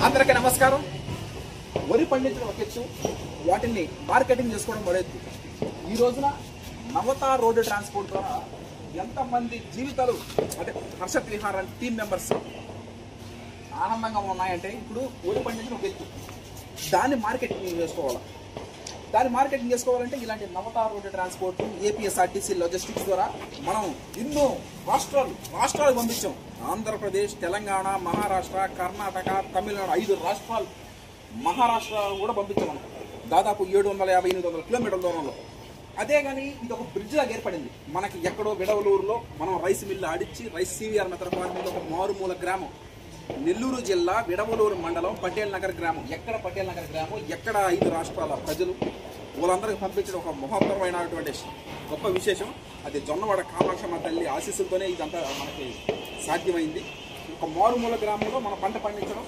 అందరికీ నమస్కారం. వరి పండించడం ఒక ఎత్తు, వాటిని మార్కెటింగ్ చేసుకోవడం మరో ఎత్తు. ఈ రోజున నవత రోడ్డు ట్రాన్స్పోర్ట్ ద్వారా ఎంతమంది జీవితాలు అంటే హర్షత్ విహార్ టీమ్ మెంబర్స్ ఆనందంగా ఉన్నాయంటే, ఇప్పుడు వరి పండించడం ఒక ఎత్తు, దాన్ని మార్కెటింగ్ చేసుకోవాలి. దాన్ని మార్కెటింగ్ చేసుకోవాలంటే ఇలాంటి నవత రోడ్డు ట్రాన్స్పోర్ట్, ఏపీఎస్ఆర్టీసీ లాజిస్టిక్స్ ద్వారా మనం ఎన్నో రాష్ట్రాలు పంపించాం. ఆంధ్రప్రదేశ్, తెలంగాణ, మహారాష్ట్ర, కర్ణాటక, తమిళనాడు 5 రాష్ట్రాలు, మహారాష్ట్ర కూడా పంపించాం మనం. దాదాపు 750-800 కిలోమీటర్ల దూరంలో. అదే కానీ ఇది ఒక బ్రిడ్జ్ లాగా ఏర్పడింది మనకి. ఎక్కడో విడవలూరులో మనం రైస్ మిల్లు ఆడిచ్చి రైస్ సివిఆర్ మెథడ్ ఫార్మింగ్ ఒక మారుమూల గ్రామం, నెల్లూరు జిల్లా విడవలూరు మండలం పటేల్ నగర్ గ్రామం. ఎక్కడ పటేల్ నగర్ గ్రామం, ఎక్కడ 5 రాష్ట్రాల ప్రజలు, వాళ్ళందరికీ పంపించడం ఒక మహోత్తరమైనటువంటి గొప్ప విశేషం. అది జొన్నవాడ కామాక్షమ్మ తల్లి ఆశీస్సులతోనే ఇదంతా మనకి సాధ్యమైంది. ఒక మారుమూల గ్రామంలో మనం పంట పండించడం,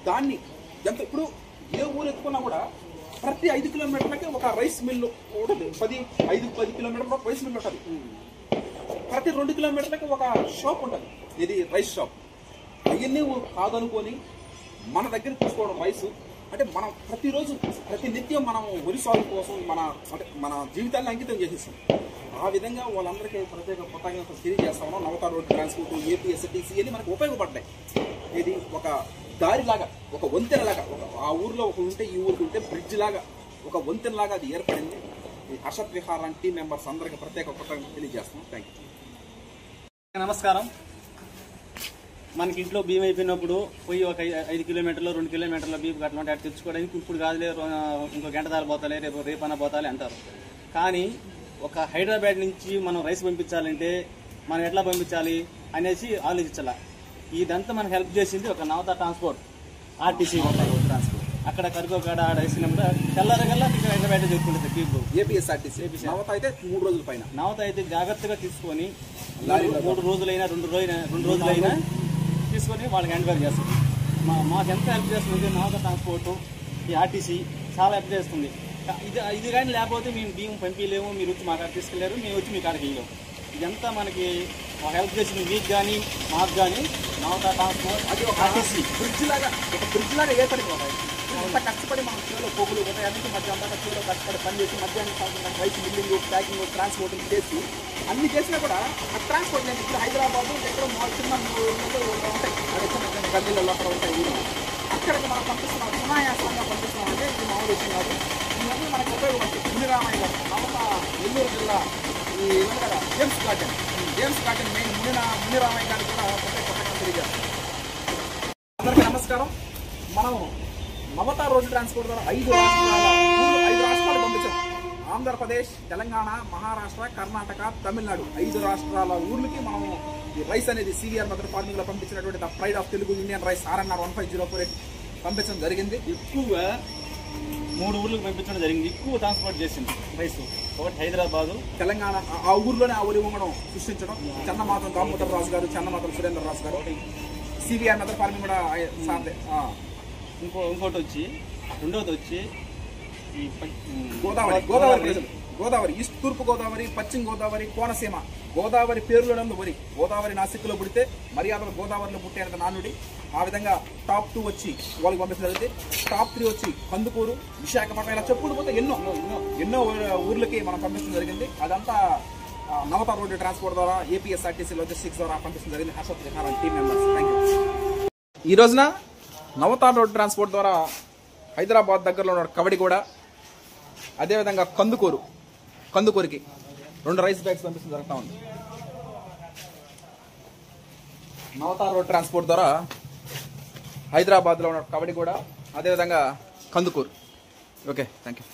దాన్ని ఎంత ఇప్పుడు ఏ ఊరు ఎత్తుకున్నా కూడా ప్రతి 5 కిలోమీటర్లకి ఒక రైస్ మిల్లు ఉంటుంది. 10 కిలోమీటర్ల రైస్ మిల్లు ఉంటుంది. ప్రతి 2 కిలోమీటర్లకి ఒక షాప్ ఉంటుంది, ఇది రైస్ షాప్. అవన్నీ కాదనుకొని మన దగ్గర తీసుకోవడం రైసు అంటే మనం ప్రతిరోజు ప్రతి నిత్యం మనం వరి సాగు కోసం మన జీవితాన్ని అంకితం చేసేస్తాం. ఆ విధంగా వాళ్ళందరికీ ప్రత్యేక కృతజ్ఞతలు తెలియజేస్తాము. నవత రోడ్డు ట్రాన్స్పోర్ట్, ఏపీఎస్ఆర్టీసీ అని మనకు ఉపయోగపడ్డాయి. ఇది ఒక దారిలాగా, ఒక వంతెనలాగా, ఆ ఊర్లో ఒక ఉంటే ఈ ఊరికి ఉంటే బ్రిడ్జ్ లాగా, ఒక వంతెనలాగా అది ఏర్పడింది. ఈ హర్షత్ విహార్ టీమ్ మెంబర్స్ అందరికీ ప్రత్యేక కృతజ్ఞతలు తెలియజేస్తాం. Thank you. నమస్కారం. మనకి ఇంట్లో బియ్యం అయిపోయినప్పుడు పోయి ఒక 5 కిలోమీటర్లు 2 కిలోమీటర్ల బియ్యం కట్టమంటే అటు తెచ్చుకోవడానికి ఇప్పుడు కాదులే, ఇంకో గంట దారి పోతాలే, రేపన్నా పోతాలే అంటారు. కానీ ఒక హైదరాబాద్ నుంచి మనం రైస్ పంపించాలంటే మనం ఎట్లా పంపించాలి అనేసి ఆలోచించాల. ఇదంతా మనకు హెల్ప్ చేసింది ఒక నవత ట్రాన్స్పోర్ట్, ఆర్టీసీ ట్రాన్స్పోర్ట్. అక్కడ కరుకోకాడ వేసినప్పుడు తెల్లారగల్లా ఇక్కడ హైదరాబాద్ చెప్పుకుంటుంది పీపుల్. ఏపీఎస్ఆర్టీసీ నవత అయితే 3 రోజుల పైన, నవత అయితే జాగ్రత్తగా తీసుకొని 3 రోజులైనా 2 రోజులైనా తీసుకొని వాళ్ళకి హ్యాండ్ ఓవర్ చేస్తుంది. మాకు ఎంత హెల్ప్ చేస్తుంది నవత ట్రాన్స్పోర్ట్, ఈ ఆర్టీసీ చాలా హెల్ప్ చేస్తుంది. ఇది కానీ లేకపోతే మేము బియ్యం పంపించలేము, మీరు వచ్చి మా కాడ తీసుకెళ్ళారు, మేము వచ్చి మీ కాడకి వెళ్ళాము. ఇదంతా మనకి హెల్ప్ చేసింది మీకు కానీ మాకు కానీ నవత ట్రాన్స్పోర్ట్. అది ఒక ఆర్టీసీ బ్రిడ్జ్ లాగా ఏర్పడిపోతాయి. అంత కష్టపడి మనం చేలో పొగులు అన్నింటి మధ్య అంతా చేలో కష్టపడి పనిచేసి మధ్యాహ్నం రైస్ మిల్లింగ్, ప్యాకింగ్, ట్రాన్స్పోర్టింగ్ చేసి అన్ని చేసినా కూడా ఆ ట్రాన్స్పోర్ట్ నేను ఇప్పుడు హైదరాబాద్ ఎక్కడో చిన్న ఉంటాయి, అదే చిన్న గల్లీలలో అక్కడ ఉంటాయి ఊరు, అక్కడికి మనం పంపిస్తున్నాం, సునాయాసంగా పంపిస్తున్నాం. అంటే ఇది మామూలు విషయం కాదు. ఇవన్నీ మనకి ఉపయోగపడుతుంది. మునిరామయ్య గారు నవత నెల్లూరు జిల్లా ఈ కదా జేమ్స్ గార్డెన్ మెయిన్ మునిరామయ్య గారికి కూడా ప్రత్యేక తెలియజేస్తాం. అందరికీ నమస్కారం. మనం నవత రోడ్డు ట్రాన్స్పోర్ట్ ద్వారా 5 రాష్ట్రాలు పంపించాం. ఆంధ్రప్రదేశ్, తెలంగాణ, మహారాష్ట్ర, కర్ణాటక, తమిళనాడు 5 రాష్ట్రాల ఊర్లకి మనం ఈ రైస్ అనేది సివిఆర్ మెథడ్ ఫార్మింగ్ లో పంపించినటువంటి the pride of Telugu Indian rice RNR 15048 పంపించడం జరిగింది. ఎక్కువగా 3 ఊర్లకు పంపించడం జరిగింది. ఎక్కువ ట్రాన్స్పోర్ట్ చేసింది రైస్. ఒకటి హైదరాబాదు, తెలంగాణ, ఆ ఊర్లోనే ఆ ఊరి ఉండడం సృష్టించడం. చన్నమాతం దామోదర్ రాజు గారు, చన్నమాతం సురేంద్ర రాజు గారు సివిఆర్ మెథడ్ ఫార్మింగ్ కూడా సాధ్యం. ఇంకోటి వచ్చి రెండవది వచ్చి ఈ గోదావరి ఈస్ట్ తూర్పు గోదావరి, పశ్చిమ గోదావరి, కోనసీమ. గోదావరి పేరులోనే ఉంది వరి. గోదావరి నాసిక్లో పుడితే మర్యాదలు గోదావరిలో పుట్టేంత నానుడి. ఆ విధంగా టాప్ 2 వచ్చి వాళ్ళకి పంపించడం జరిగింది. టాప్ 3 వచ్చి కందుకూరు, విశాఖపట్నం, ఇలా చెప్పుకుంటూ పోతే ఎన్నో ఊర్లకి మనం పంపించడం జరిగింది. అదంతా నవత రోడ్డు ట్రాన్స్పోర్ట్ ద్వారా, ఏపీఎస్ఆర్టీసీ లాజిస్టిక్స్ ద్వారా పంపించడం జరిగింది. Harshad Vihar team members. Thank you. ఈ రోజున నవత రోడ్డు ట్రాన్స్పోర్ట్ ద్వారా హైదరాబాద్ దగ్గరలో ఉన్న కవడిగూడ, అదేవిధంగా కందుకూరికి 2 రైస్ బ్యాగ్స్ పంపించడం జరుగుతూ ఉంది. నవత రోడ్ ట్రాన్స్పోర్ట్ ద్వారా హైదరాబాద్లో ఉన్న కవడిగూడ, అదేవిధంగా కందుకూరు. Okay, thank you.